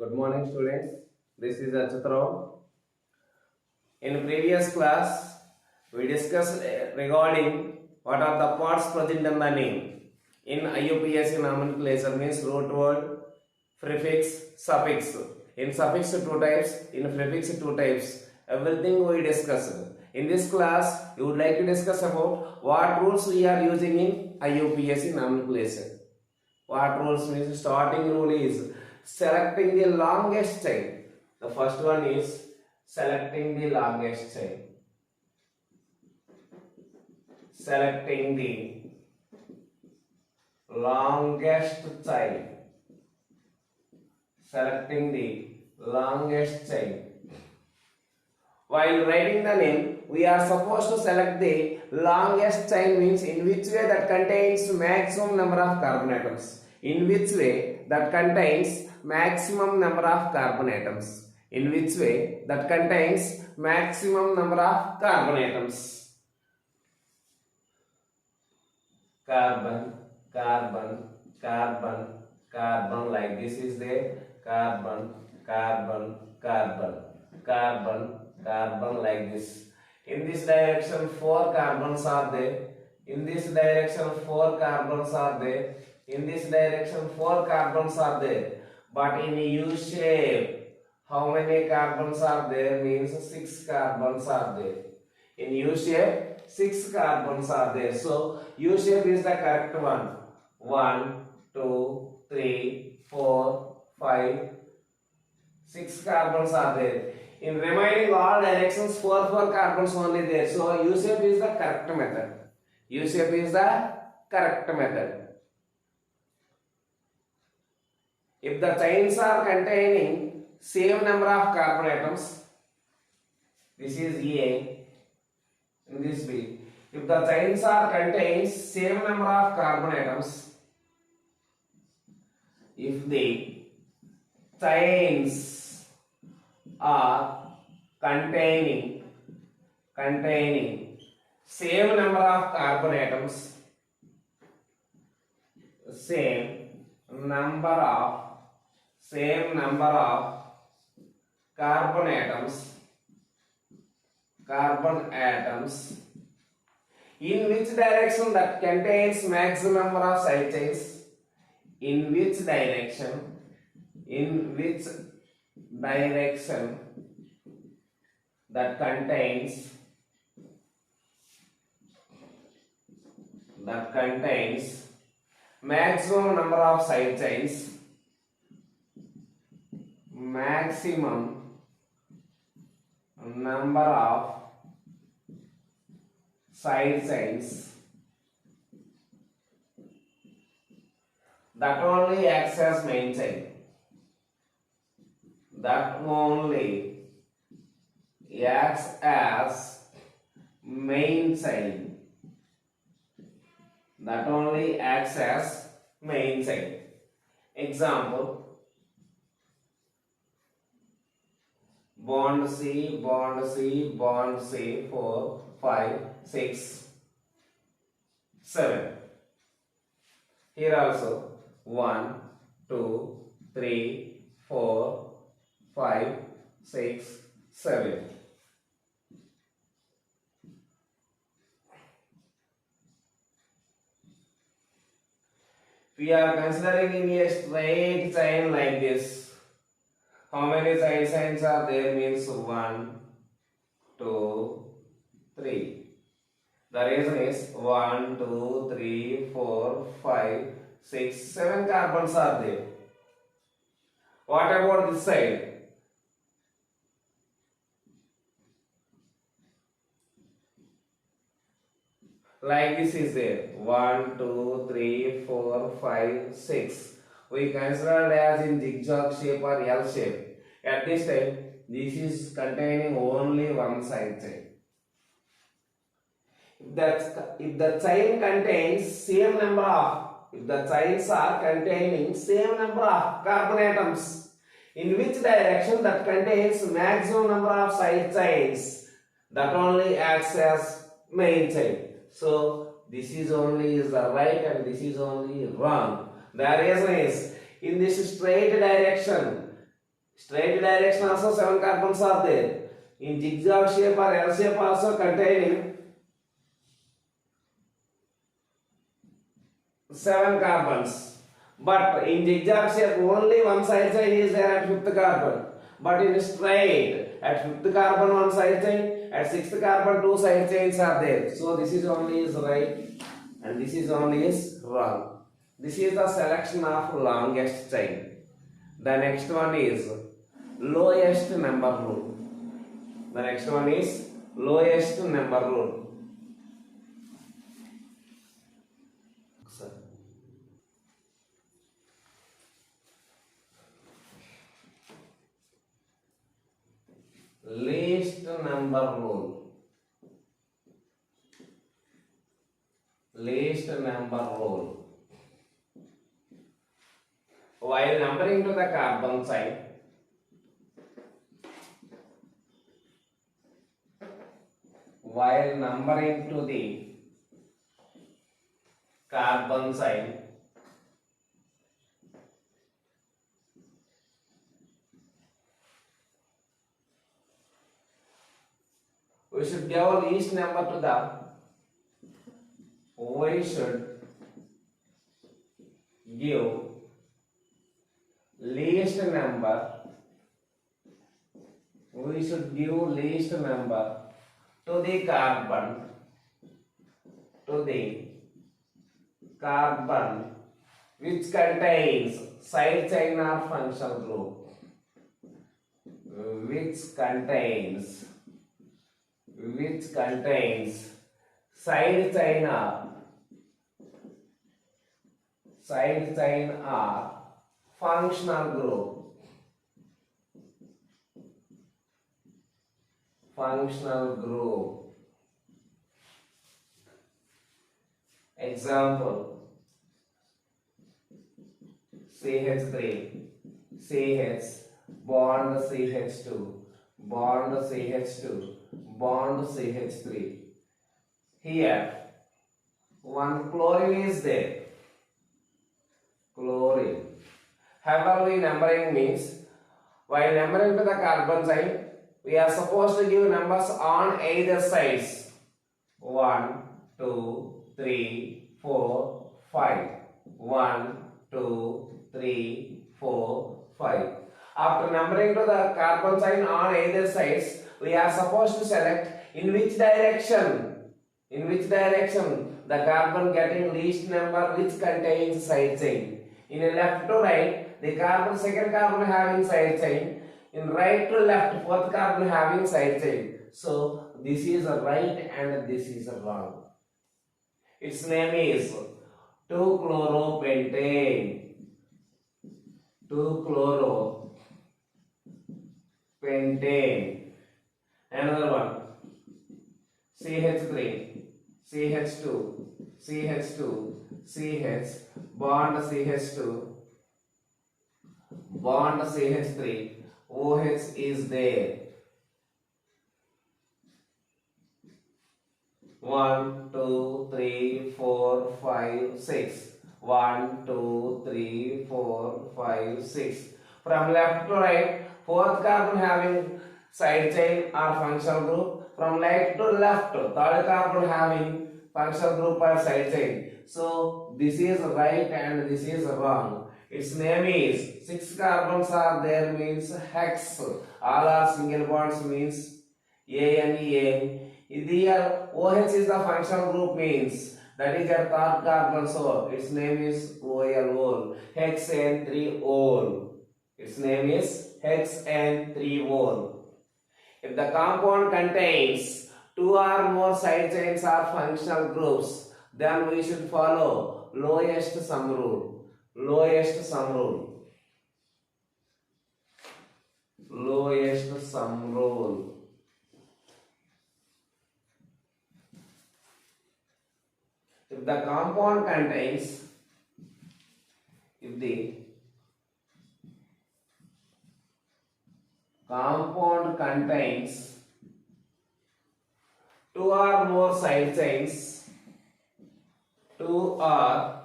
Good morning, students. This is Achyutrao. In previous class, we discussed regarding what are the parts present in the name. In IUPAC nomenclature means root word, prefix, suffix. In suffix two types, in prefix two types. Everything we discussed. In this class, you would like to discuss about what rules we are using in IUPAC nomenclature. What rules means starting rule is selecting the longest chain. The first one is selecting the longest chain. Selecting the longest chain. Selecting the longest chain. While writing the name, we are supposed to select the longest chain means in which way that contains maximum number of carbon atoms. In which way that contains maximum number of carbon atoms. In which way that contains maximum number of carbon atoms. Carbon, carbon, carbon, carbon, like this is the carbon, carbon, carbon, carbon, carbon, like this. In this direction 4 carbons are there. In this direction 4 carbons are there. In this direction 4 carbons are there. But in U shape, how many carbons are there means 6 carbons are there. In U shape, 6 carbons are there. So U shape is the correct one. 1, 2, 3, 4, 5, 6 carbons are there. In remaining all directions, 4 carbons only there. So U shape is the correct method. U shape is the correct method. If the chains are containing same number of carbon atoms, this is A and this B. If the chains are contains same number of carbon atoms, if the chains are containing same number of carbon atoms, same number of carbon atoms, in which direction that contains maximum number of side chains, in which direction that contains maximum number of side chains, maximum number of side chains, that only acts as main chain. That only acts as main chain. That only acts as main chain. Example: bond C, bond C, bond C, 4, 5, 6, 7. Here also 1, 2, 3, 4, 5, 6, 7. We are considering in a straight chain like this. How many side chains are there means 1, 2, 3. The reason is 1, 2, 3, 4, 5, 6, 7 carbons are there. What about this side? Like this is there. 1, 2, 3, 4, 5, 6. We consider as in zigzag shape or L shape. At this time, this is containing only one side chain. If the chain contains same number of, if the chains are containing same number of carbon atoms, in which direction that contains maximum number of side chains, that only acts as main chain. So this is only is the right and this is only wrong. The reason is in this straight direction Straight direction also 7 carbons are there. In zigzag shape or L shape also containing 7 carbons. But in zigzag shape only one side chain is there at 5th carbon. But in straight, at 5th carbon one side chain, at 6th carbon two side chains are there. So this is only is right and this is only is wrong. This is the selection of longest chain. The next one is lowest number rule. The next one is lowest number rule. Least number rule. Least number rule. While numbering to the carbon side, while numbering to the carbon side, we should give a least number to the, we should give least number, we should give least number to the carbon, to the carbon which contains side chain or functional group, which contains side chain or functional group, functional group. Example, CH3, CH, bond CH2, bond CH2, bond CH3. Here, one chlorine is there. Chlorine. However, we numbering means, while numbering to the carbon side, we are supposed to give numbers on either sides. 1, 2, 3, 4, 5. 1, 2, 3, 4, 5. After numbering to the carbon sign on either sides, we are supposed to select in which direction the carbon getting least number which contains side chain. In a left to right, the carbon second carbon having side chain. In right to left, fourth carbon having side chain. So this is a right and this is a wrong. Its name is 2-chloropentane. 2-chloropentane. Another one, CH3, CH2, CH2, CH, bond CH2, bond CH3, OH is there. 1, 2, 3, 4, 5, 6. 1, 2, 3, 4, 5, 6. From left to right, fourth carbon having side chain or functional group. From right to left, third carbon having functional group or side chain. So this is right and this is wrong. Its name is 6 carbons are there means hex. All are single bonds means ANA. Here OH is the functional group means that is your third carbon, so its name is OL, hexane3-ol. Its name is hexane3-ol. If the compound contains 2 or more side chains or functional groups, then we should follow lowest sum rule. Lowest sum rule. Lowest sum rule. If the compound contains, if the compound contains 2 or more side chains, 2 or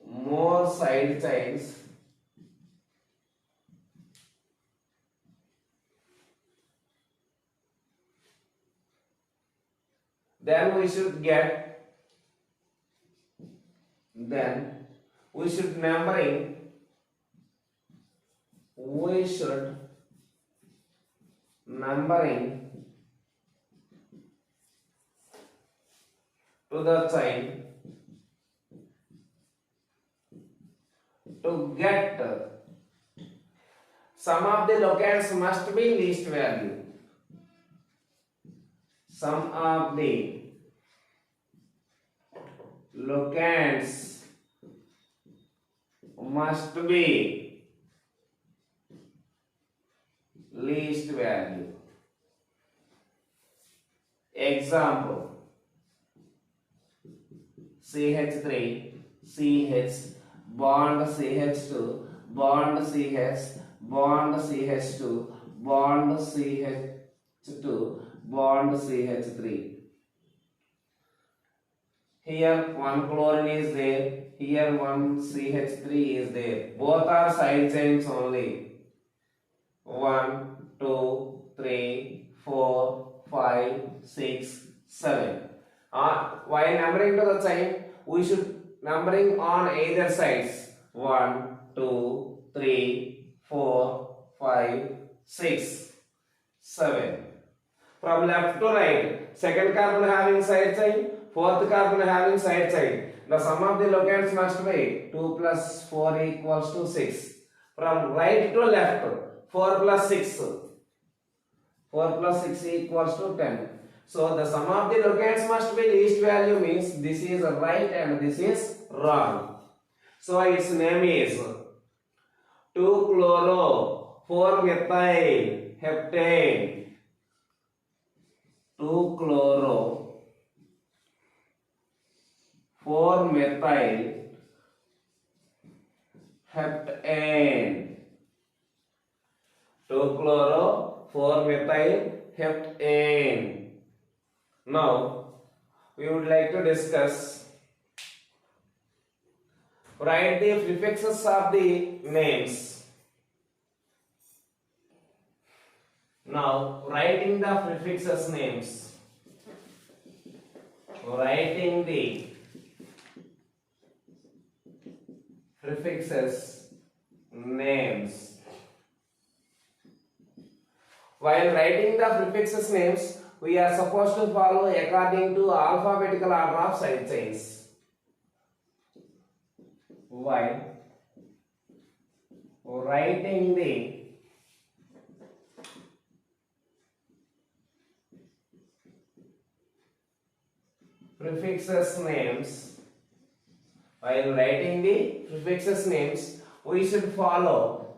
more side chains Then we should get, then we should numbering, we should numbering to the chain to get some of the locands must be least value. Some of the locands must be least value. Example: CH3, CH, bond CH2, bond CH, bond CH2, bond CH2, bond CH3. Here one chlorine is there, here one CH3 is there. Both are side chains only. 1, 2, 3, 4, 5, 6, 7. While numbering to the chain, we should numbering on either sides. 1, 2, 3, 4, 5, 6, 7. From left to right, second carbon having side chain, fourth carbon having side chain. The sum of the locands must be 2 plus 4 equals to 6. From right to left, 4 plus 6. 4 plus 6 equals to 10. So the sum of the locands must be least value means this is right and this is wrong. So its name is 2-chloro 4-methyl heptane. 2-chloro 4-methyl heptane. 2-chloro 4-methyl heptane. Now we would like to discuss, write the prefixes of the names. Now writing the prefixes names. Writing the prefixes names. While writing the prefixes names, we are supposed to follow according to alphabetical order of side chains. While writing the prefixes names, we should follow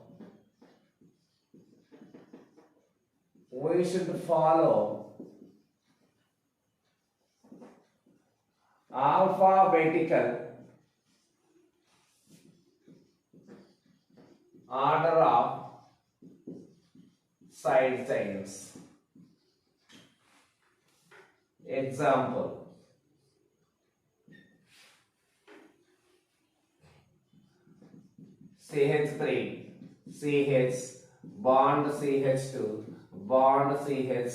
alphabetical order of side chains. Example: CH3, CH, bond CH2, bond CH,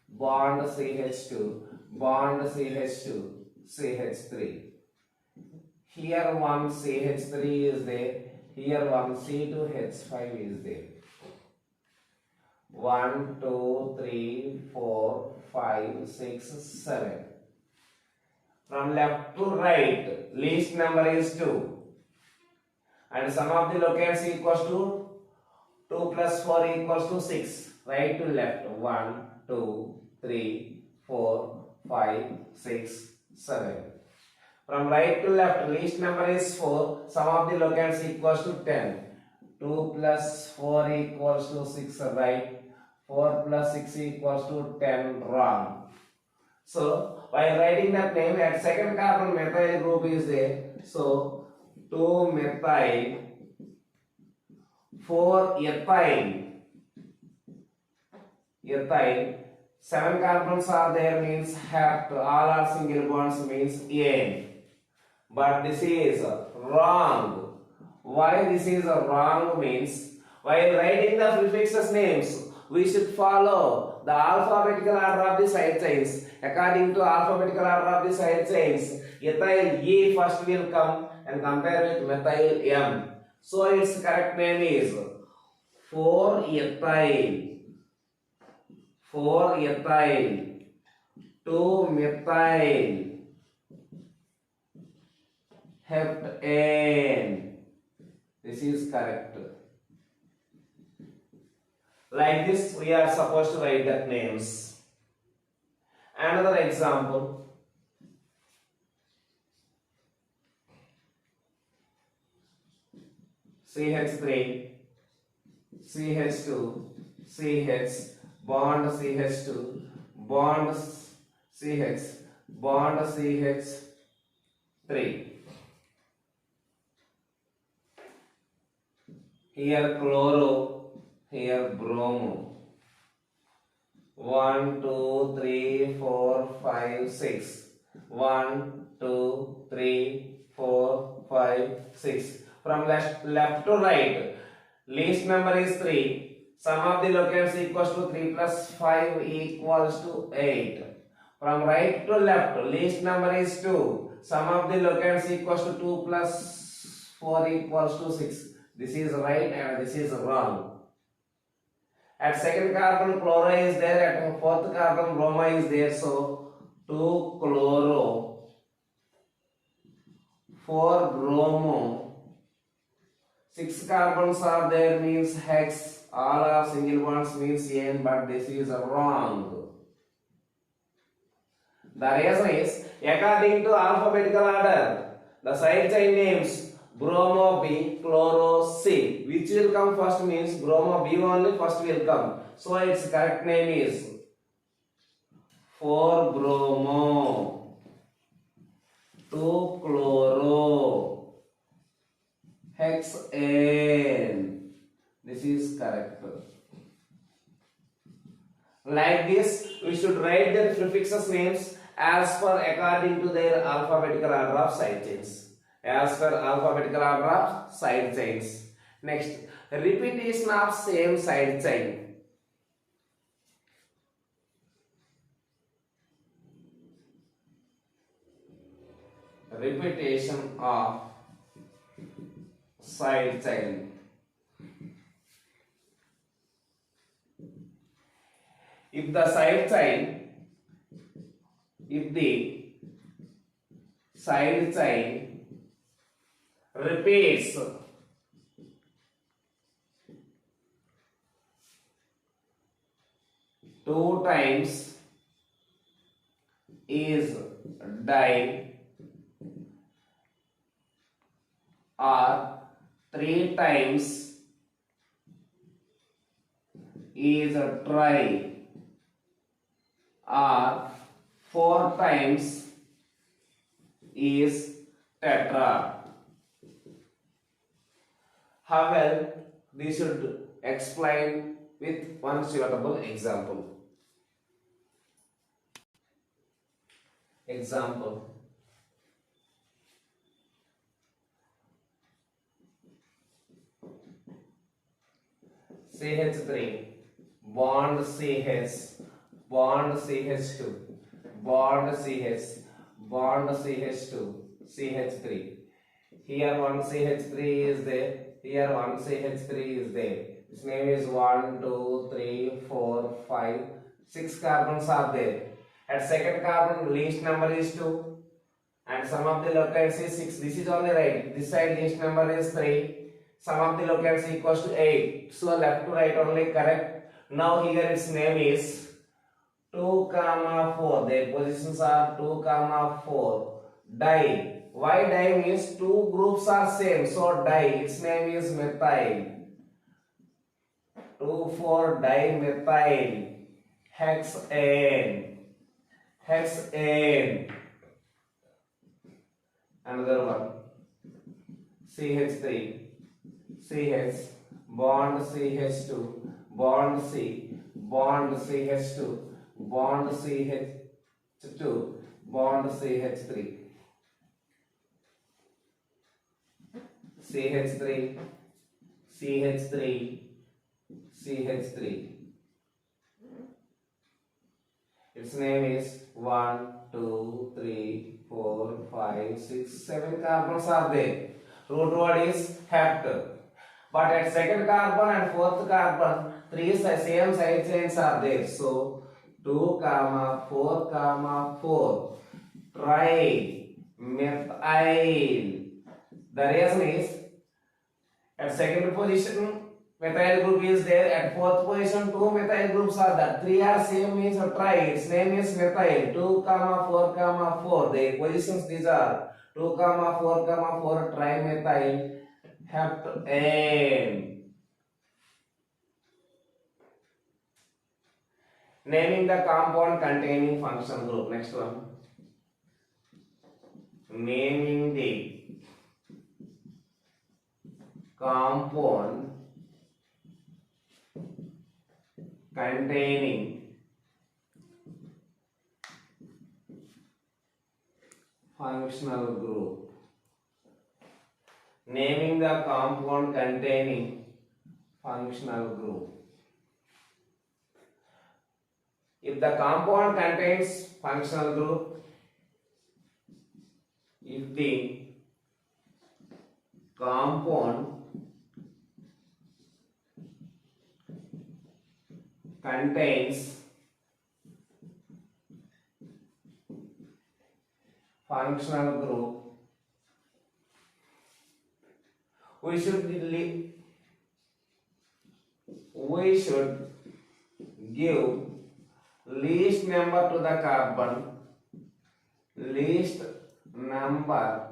bond CH2, bond CH2, CH3. Here one CH3 is there, here one C2H5 is there. 1, 2, 3, 4, 5, 6, 7. From left to right, least number is 2. And sum of the locands equals to 2 plus 4 equals to 6. Right to left, 1, 2, 3, 4, 5, 6, 7. From right to left, least number is 4. Sum of the locands equals to 10. 2 plus 4 equals to 6, right? 4 plus 6 equals to 10, wrong. So, while writing that name, at second carbon methyl group is there. So, 2-methyl 4-ethyl. Ethyl. 7 carbons are there means hept. All are single bonds means ane. But this is wrong. Why this is wrong means, while writing the prefixes names, we should follow the alphabetical order of the side chains. According to alphabetical order of the side chains, ethyl E first will come and compare with methyl M. So its correct name is 4-ethyl, 4-ethyl, 2-methyl heptane. This is correct. Like this, we are supposed to write the names. Another example. CH3, CH2, CH, bond CH2, bond CH, bond CH3. Here chloro, here bromo. 1, 2, 3, 4, 5, 6. 1, 2, 3, 4, 5, 6. From left to right, least number is 3. Sum of the locants equals to 3 plus 5 equals to 8. From right to left, least number is 2. Sum of the locants equals to 2 plus 4 equals to 6. This is right and this is wrong. At second carbon chloro is there, at fourth carbon bromine is there, so 2 chloro, 4 bromo, 6 carbons are there means hex, all are single bonds means N, but this is wrong. The reason is, according to alphabetical order, the side chain names bromo B, chloro C. Which will come first means bromo B only first will come. So its correct name is 4 bromo, 2 chloro, hexane. This is correct. Like this, we should write their prefixes names as per according to their alphabetical order of side chains. As per alphabetical order of side chains. Next, repetition of same side chain. Repetition of side chain. If the side chain repeats two times is di, or 3 times is tri, or 4 times is tetra. How well? We should explain with one suitable example. Example. CH3 bond CH, bond CH2, bond CH, bond CH2, CH3. Here one CH3 is there. Here one CH3 is there. Its name is 1, 2, 3, 4, 5, 6 carbons are there. At second carbon least number is 2 and sum of the locants is 6. This is only right. This side least number is 3. Sum of the locants equals to 8. So left to right only correct. Now here its name is 2, 4. Their positions are 2, 4. Di. Why di means two groups are same. So di. Its name is methyl. 2,4-dimethyl hexane. Hexane. Another one. CH3. CH. Bond CH2. Bond C. Bond CH2. Bond CH2. Bond CH3. CH3. CH3. CH3. Its name is 1, 2, 3, 4, 5, 6, 7 carbons are there. Root word is hept. But at second carbon and fourth carbon, three same side chains are there. So 2, 4, 4 trimethyl. The reason is at second position methyl group is there. At fourth position, 2 methyl groups are there. 3 are same means tri. Its name is methyl. 2, 4, 4. The positions these are 2, 4, 4 trimethyl heptane. Naming the compound containing functional group. Next one. Naming the compound containing functional group. Naming the compound containing functional group. If the compound contains functional group, if the compound contains functional group, we should give least number to the carbon, least number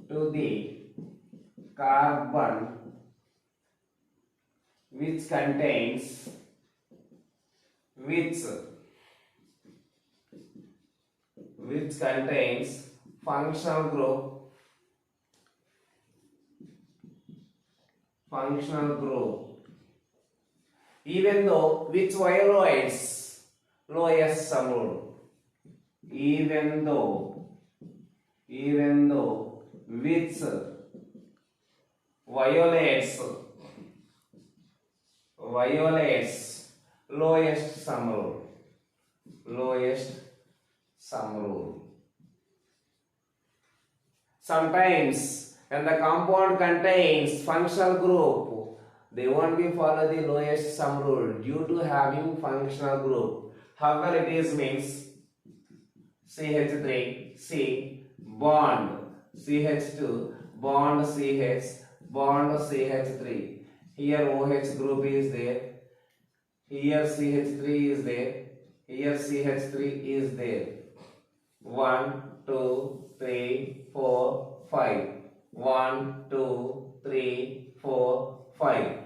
to the carbon which contains functional group, even though which violates lowest sum rule, even though which violates lowest sum rule. Sometimes when the compound contains functional group, they won't be follow the lowest sum rule due to having functional group. However, it is means CH3, C, bond, CH2, bond, CH, bond, CH3. Here OH group is there, here CH3 is there, here CH3 is there. 1, 2, 3, 4, 5. 1, 2, 3, 4, 5.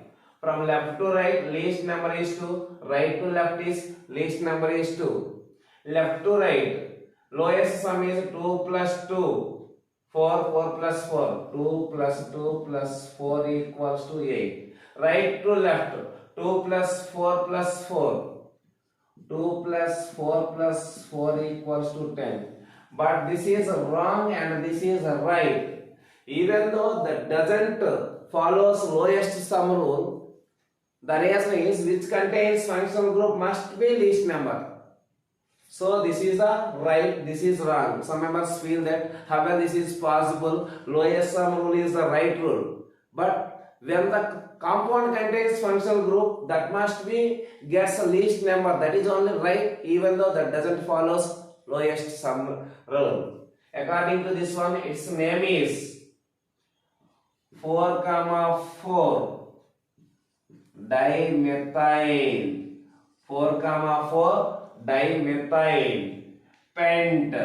From left to right, least number is 2. Right to left is least number is 2. Left to right, lowest sum is 2 plus 2. 4 plus 4. 2 plus 2 plus 4 equals to 8. Right to left, 2 plus 4 plus 4. 2 plus 4 plus 4 equals to 10. But this is wrong and this is right. Even though that doesn't follows lowest sum rule, the reason is which contains functional group must be least number. So this is a right, this is wrong. Some members feel that however this is possible, lowest sum rule is the right rule. But when the compound contains functional group, that must be gets a least number. That is only right, even though that doesn't follows lowest sum rule. According to this one, its name is 4, 4 dimethyl. 4, 4 dimethyl pent.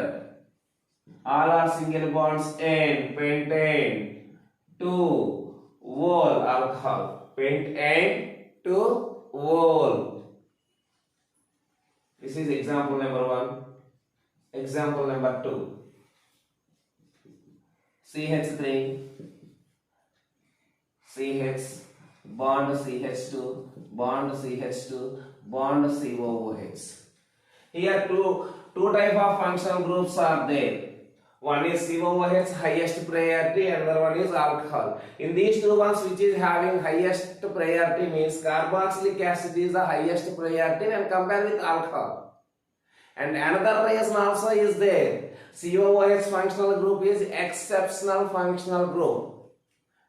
All are single bonds and pentane. 2 whole alcohol. Pentane 2 whole. This is example number 1. Example number 2. CH3 CH bond CH2 bond CH2 bond COOH. Here two type of functional groups are there. One is COOH, highest priority, another one is alcohol. In these two ones, which is having highest priority means carboxylic acid is the highest priority when compared with alcohol. And another reason also is there. COOH functional group is exceptional functional group.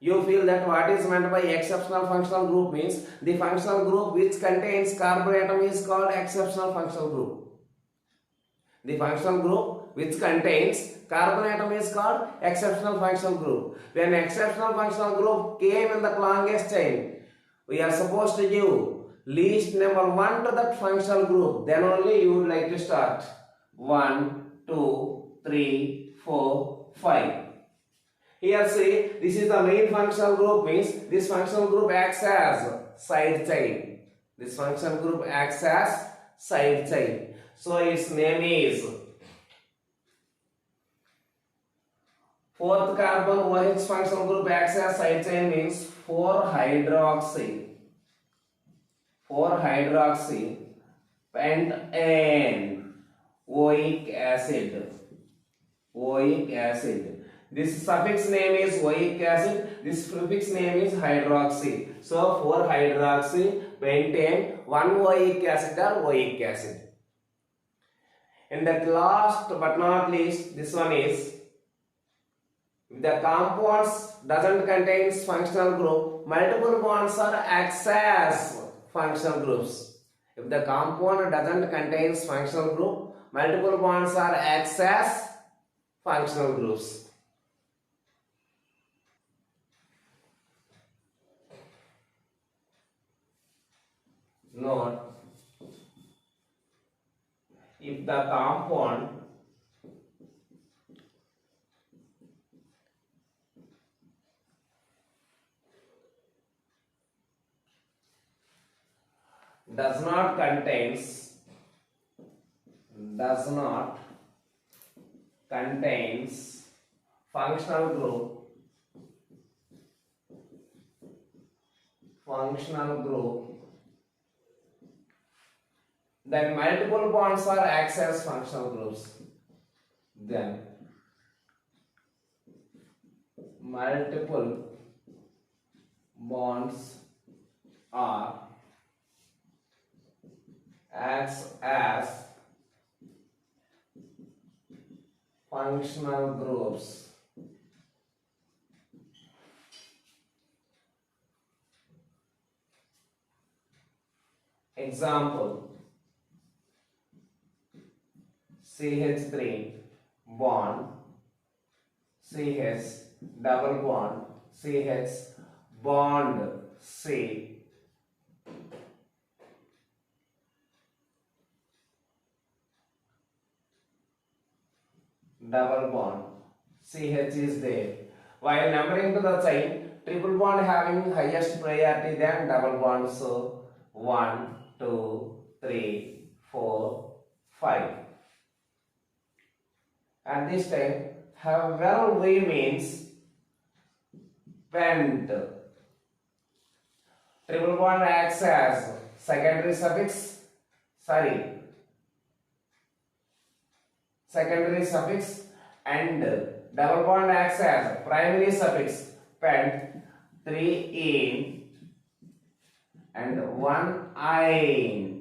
You feel that what is meant by exceptional functional group means the functional group which contains carbon atom is called exceptional functional group. The functional group which contains carbon atom is called exceptional functional group. When exceptional functional group came in the longest chain, we are supposed to give least number 1 to that functional group. Then only you would like to start. 1, 2, 3, 4, 5. Here see, this is the main functional group means this functional group acts as side chain. This functional group acts as side chain. So its name is 4th carbon OH functional group acts as side chain means 4-hydroxy. 4-hydroxy pentane oic acid. Oic acid. This suffix name is oic acid. This prefix name is hydroxy. So 4-hydroxy pentane 1-oic acid or oic acid. And that last but not least, this one is if the compounds doesn't contain functional group, multiple bonds are acts as functional groups. If the compound doesn't contain functional group, multiple bonds are acts as functional groups. Note, if the compound does not contains functional group, then multiple bonds are acts as functional groups. Then multiple bonds are acts as functional groups. Example, CH3 bond CH double bond CH bond C double bond CH is there. While numbering to the chain, triple bond having highest priority than double bond. So 1, 2, 3, 4, 5. And this time, have well we means pent. Triple bond acts as secondary suffix and double bond acts as primary suffix pent 3 in and 1 ine.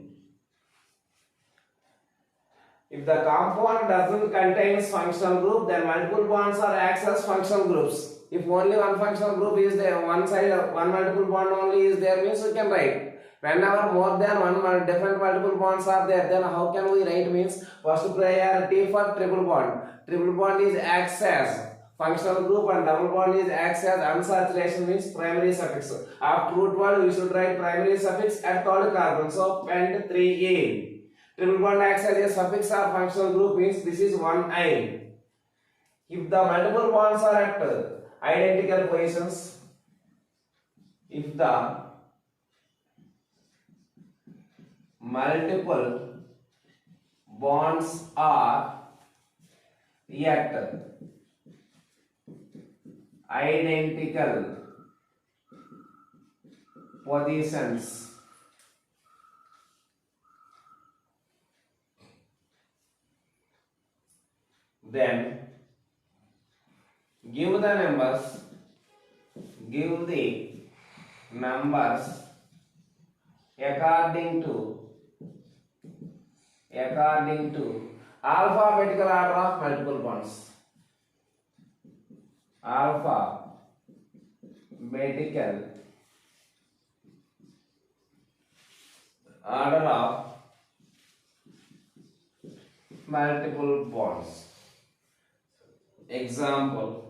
If the compound doesn't contain functional group, then multiple bonds are acts as functional groups. If only one functional group is there, one side of one multiple bond only is there means we can write. Whenever more than one different multiple bonds are there, then how can we write means first priority for triple bond. Triple bond is acts as functional group and double bond is acts as unsaturation means primary suffix. After root word we should write primary suffix at third carbon. So pent 3 in. Triple bond acts as a suffix or functional group means this is 1 ine. If the multiple bonds are at identical positions, if the multiple bonds are at identical positions, then Give the numbers. Give the numbers according to alphabetical order of multiple bonds. Alphabetical order of multiple bonds. Example: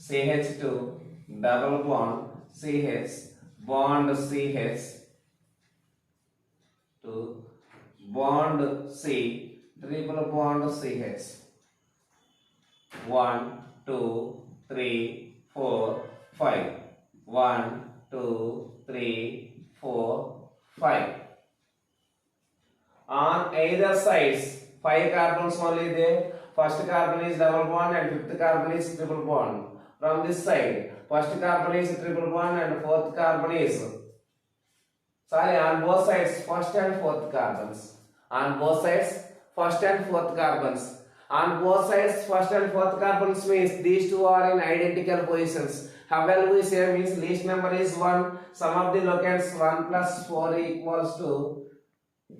CH2 double bond CH bond CH to bond C triple bond CH. 1 2 3 4 5. 1 2 3 4 5. On either sides 5 carbons only there. First carbon is double bond and fifth carbon is triple bond. From this side, first carbon is triple bond and fourth carbon is, on both sides first and fourth carbons. On both sides first and fourth carbons. On both sides first and fourth carbons means these two are in identical positions. How well we say means least number is 1. Sum of the locants 1 plus 4 equals to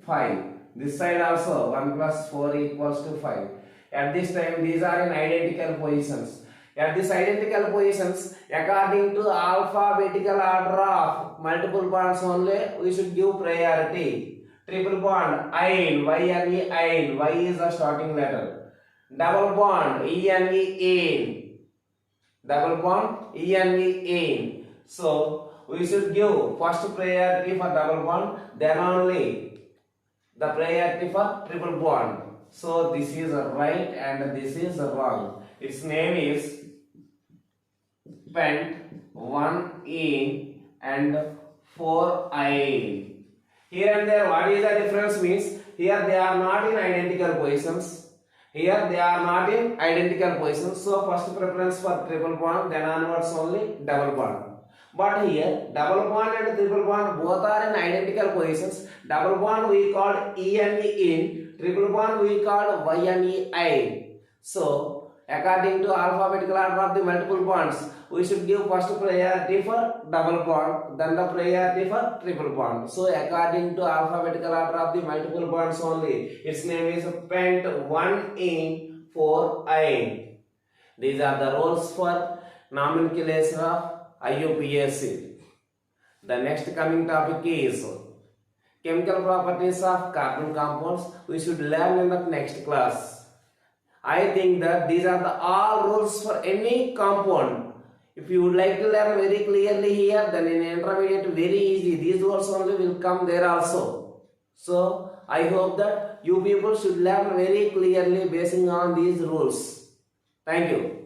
5. This side also 1 plus 4 equals to 5. At this time these are in identical positions. At these identical positions, according to alphabetical order of multiple bonds only, we should give priority. Triple bond, ein, Y-N-E, ein, Y is the starting letter. Double bond, E-N-E, ein. Double bond, E-N-E, ein. So, we should give first priority for double bond, then only the priority for triple bond. So, this is right and this is wrong. Its name is pent 1 in and 4 I. Here and there, what is the difference means? Here they are not in identical positions. Here they are not in identical positions. So first preference for triple bond, then onwards only double bond. But here double bond and triple bond both are in identical positions. Double bond we called E-N-E in, triple bond we called Y-N-E I. So according to alphabetical order of the multiple bonds, we should give first priority for double bond, then the priority for triple bond. So according to alphabetical order of the multiple bonds only, its name is pent 1 in 4 I. These are the rules for nomenclature of IUPAC. The next coming topic is chemical properties of carbon compounds. We should learn in the next class. I think that these are the all rules for any compound. If you would like to learn very clearly here, then in intermediate very easy. These rules only will come there also. So I hope that you people should learn very clearly basing on these rules. Thank you.